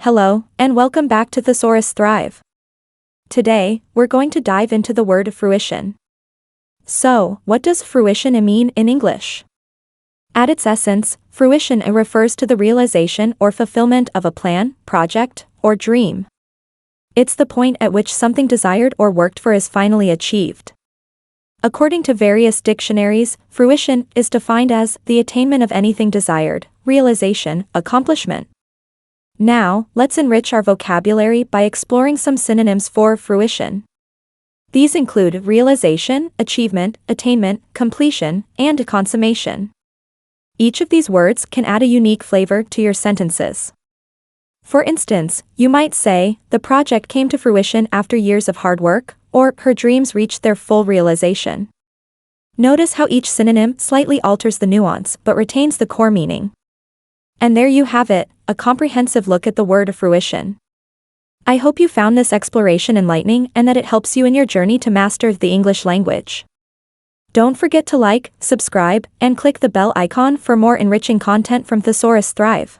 Hello, and welcome back to Thesaurus Thrive. Today, we're going to dive into the word fruition. So, what does fruition mean in English? At its essence, fruition refers to the realization or fulfillment of a plan, project, or dream. It's the point at which something desired or worked for is finally achieved. According to various dictionaries, fruition is defined as the attainment of anything desired, realization, accomplishment. Now, let's enrich our vocabulary by exploring some synonyms for fruition. These include realization, achievement, attainment, completion, and consummation. Each of these words can add a unique flavor to your sentences. For instance, you might say, the project came to fruition after years of hard work, or her dreams reached their full realization. Notice how each synonym slightly alters the nuance but retains the core meaning. And there you have it, a comprehensive look at the word fruition. I hope you found this exploration enlightening and that it helps you in your journey to master the English language. Don't forget to like, subscribe, and click the bell icon for more enriching content from Thesaurus Thrive.